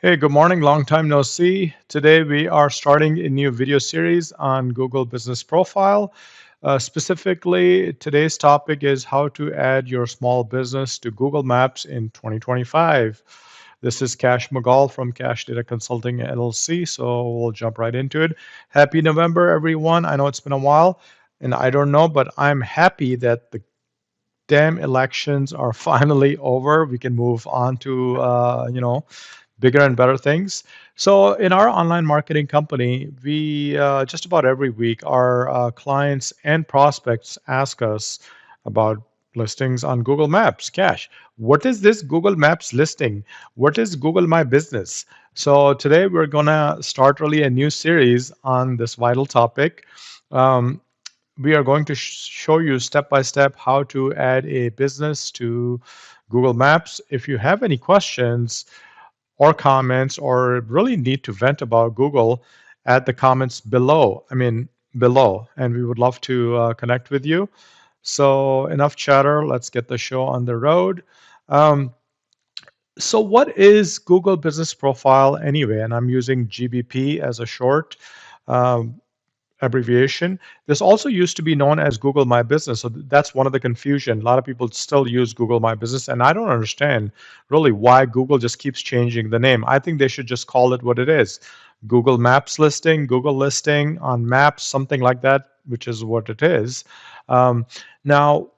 Hey, good morning. Long time no see. Today we are starting a new video series on Google Business Profile. Specifically, today's topic is how to add your small business to Google Maps in 2025. This is Cash Magal from Cash Data Consulting LLC, so we'll jump right into it. Happy November, everyone. I know it's been a while, and I don't know, but I'm happy that the damn elections are finally over. We can move on to, bigger and better things. So, in our online marketing company, we just about every week, our clients and prospects ask us about listings on Google Maps. Cash, what is this Google Maps listing? What is Google My Business? So, today we're going to start really a new series on this vital topic. Um, we are going to show you step by step how to add a business to Google Maps. If you have any questions, or comments or really need to vent about Google, add the comments below. Below, and we would love to connect with you. So, enough chatter. Let's get the show on the road. Um, so, what is Google Business Profile anyway? And I'm using GBP as a short. Um, Abbreviation. This also used to be known as Google My Business. So that's one of the confusion. A lot of people still use Google My Business, and I don't understand really why Google just keeps changing the name. I think they should just call it what it is. Google Maps listing, Google listing on Maps, something like that, which is what it is. Um, Now,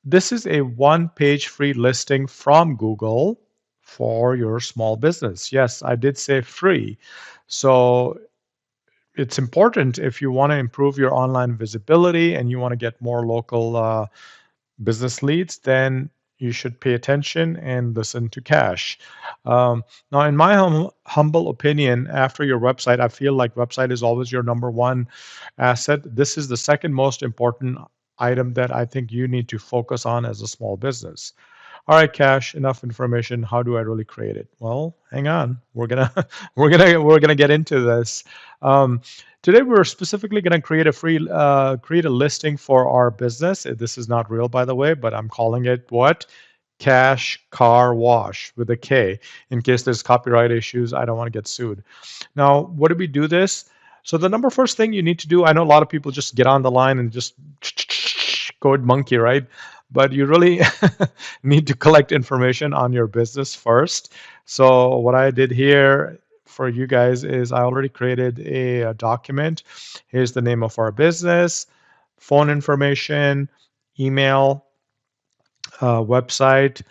this is a one-page free listing from Google for your small business. Yes, I did say free. So it's important if you want to improve your online visibility and you want to get more local business leads, then you should pay attention and listen to Cash. Now, in my humble opinion, after your website, I feel like website is always your number one asset. This is the second most important item that I think you need to focus on as a small business. All right, Cash, enough information. How do I really create it? Well, hang on. We're gonna we're gonna get into this. Um, Today we're specifically gonna create a listing for our business. This is not real, by the way, but I'm calling it what? Cash Car Wash with a K. In case there's copyright issues, I don't want to get sued. Now, what do we do this? So the number first thing you need to do, I know a lot of people just get on the line and just code monkey, right? But you really need to collect information on your business first. So what I did here for you guys is I already created a document. Here's the name of our business, phone information, email, website.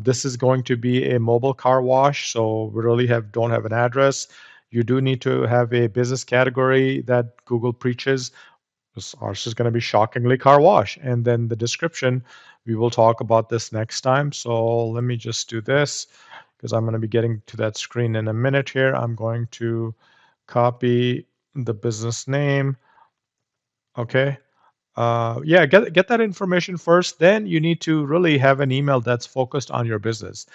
This is going to be a mobile car wash, so we really don't have an address. You do need to have a business category that Google preaches. Ours is going to be shockingly car wash. And then the description, we will talk about this next time. So let me just do this because I'm going to be getting to that screen in a minute here. I'm going to copy the business name. Okay. Yeah, get that information first. Then you need to really have an email that's focused on your business.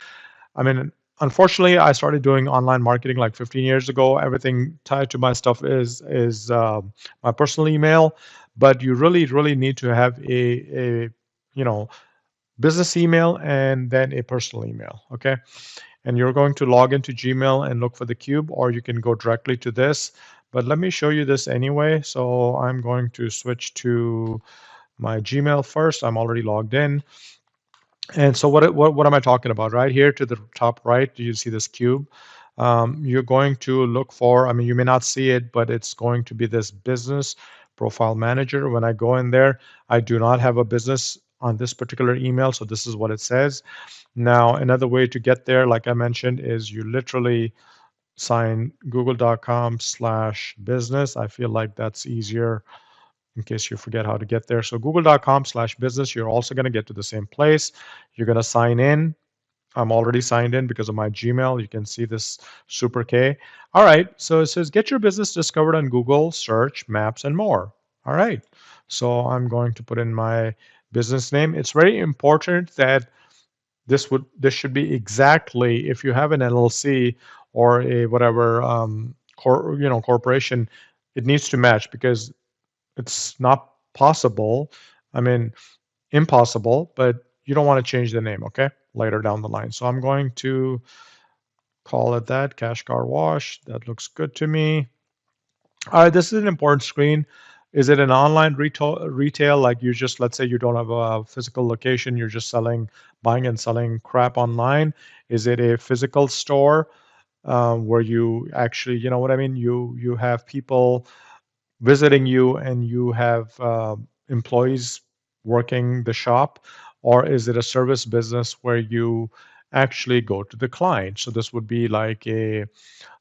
I mean, unfortunately, I started doing online marketing like 15 years ago. Everything tied to my stuff is my personal email, but you really need to have a you know business email and then a personal email. Okay, and you're going to log into Gmail and look for the cube, or you can go directly to this. But let me show you this anyway. So I'm going to switch to my Gmail first. I'm already logged in. And so what am I talking about? Right here to the top right, do you see this cube? You're going to look for, I mean, you may not see it, but it's going to be this business profile manager. When I go in there, I do not have a business on this particular email, so this is what it says. Now, another way to get there, like I mentioned, is you literally sign google.com/business. I feel like that's easier in case you forget how to get there. So google.com/business, you're also going to get to the same place. You're going to sign in. I'm already signed in because of my Gmail. You can see this Super K. All right. So it says get your business discovered on Google, search, maps, and more. All right. So I'm going to put in my business name. It's very important that this should be exactly, if you have an LLC or a whatever corporation, it needs to match because it's not possible. I mean, impossible, but you don't want to change the name, okay? Later down the line. So I'm going to call it that, cash car wash. That looks good to me. All right, this is an important screen. Is it an online retail like you just, let's say you don't have a physical location, you're just buying and selling crap online? Is it a physical store where you actually, you know what I mean? You have people visiting you and you have employees working the shop, or is it a service business where you actually go to the client? So this would be like a,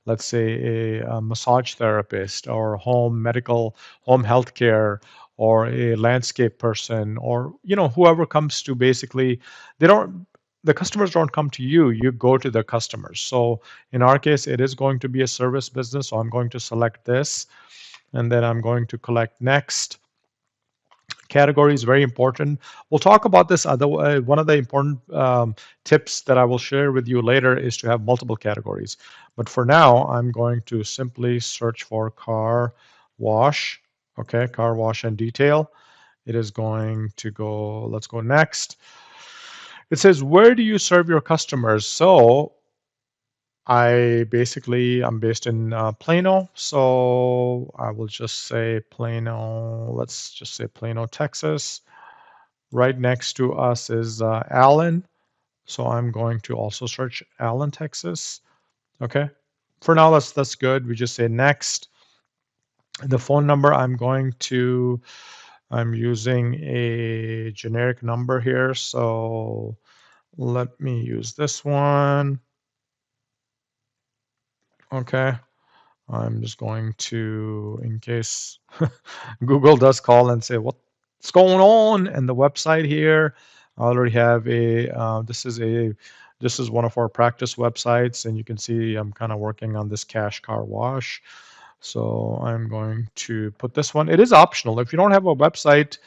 let's say a massage therapist or home healthcare or a landscape person, or whoever comes to, basically they don't the customers don't come to you, you go to the customers. So in our case it is going to be a service business, so I'm going to select this and then I'm going to collect next. Category is very important. We'll talk about this other one of the important tips that I will share with you later is to have multiple categories. But for now, I'm going to simply search for car wash. Okay, car wash and detail. It is going to go, let's go next. It says, where do you serve your customers? So I'm based in Plano, so I will just say Plano. Let's just say Plano, Texas. Right next to us is Allen, so I'm going to also search Allen, Texas. Okay. For now, that's good. We just say next. The phone number I'm using a generic number here, so let me use this one. Okay. I'm just going to, in case Google does call and say, what's going on? And the website here, I already have this is one of our practice websites, and you can see I'm kind of working on this cash car wash. So I'm going to put this one. It is optional. If you don't have a website,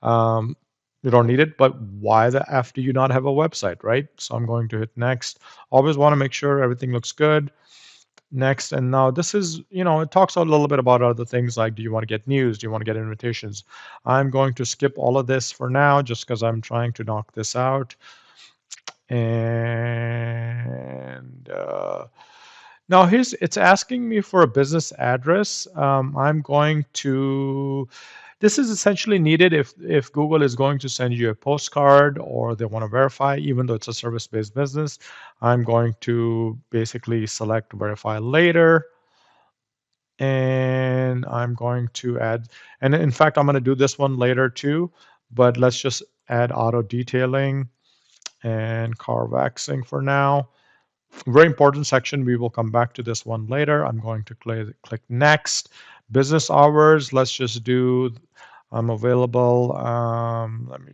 you don't need it, but why the F do you not have a website, right? So I'm going to hit next. Always want to make sure everything looks good. Next, and now this is, it talks a little bit about other things like, do you want to get news? Do you want to get invitations? I'm going to skip all of this for now just because I'm trying to knock this out. And now it's asking me for a business address. I'm going to, this is essentially needed if Google is going to send you a postcard or they want to verify, even though it's a service-based business. I'm going to basically select verify later. And I'm going to add, and in fact, I'm going to do this one later too, but let's just add auto detailing and car waxing for now. Very important section. We will come back to this one later. I'm going to click next. Business hours. Let's just do, I'm available. Let me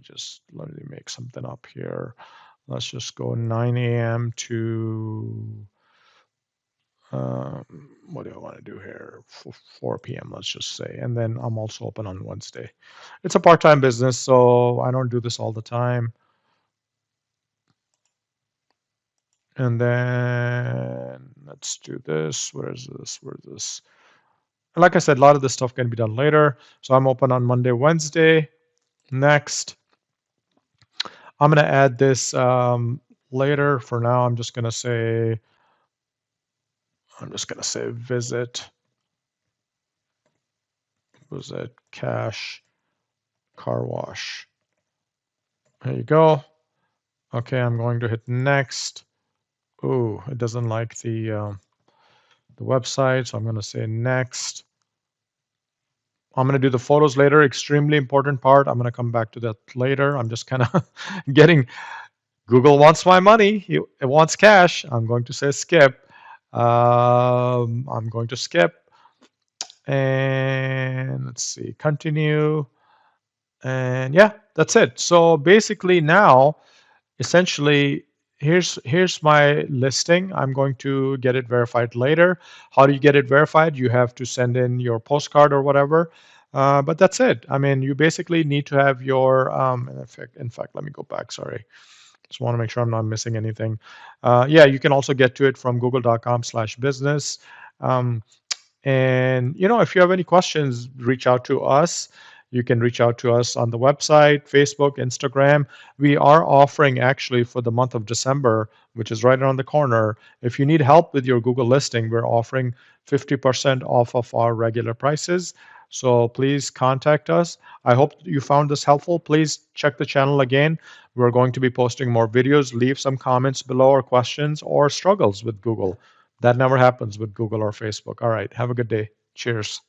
make something up here. Let's just go 9 a.m. to, what do I want to do here? 4 p.m. let's just say. And then I'm also open on Wednesday. It's a part-time business, so I don't do this all the time. And then let's do this. Where's this? And like I said, a lot of this stuff can be done later. So I'm open on Monday, Wednesday. Next. I'm going to add this later. For now, I'm just going to say visit cash car wash. There you go. Okay, I'm going to hit next. Oh, it doesn't like the website, so I'm going to say next. I'm going to do the photos later. Extremely important part. I'm going to come back to that later. I'm just kind of getting, Google wants my money. It wants cash. I'm going to say skip. I'm going to skip. And let's see, continue. And yeah, that's it. So basically now, essentially, here's my listing. I'm going to get it verified later. How do you get it verified? You have to send in your postcard or whatever. But that's it. I mean, you basically need to have your, in fact, let me go back, sorry. Just want to make sure I'm not missing anything. Yeah, you can also get to it from google.com/business. And if you have any questions, reach out to us. You can reach out to us on the website, Facebook, Instagram. We are offering actually for the month of December, which is right around the corner. If you need help with your Google listing, we're offering 50% off of our regular prices. So please contact us. I hope you found this helpful. Please check the channel again. We're going to be posting more videos. Leave some comments below or questions or struggles with Google. That never happens with Google or Facebook. All right. Have a good day. Cheers.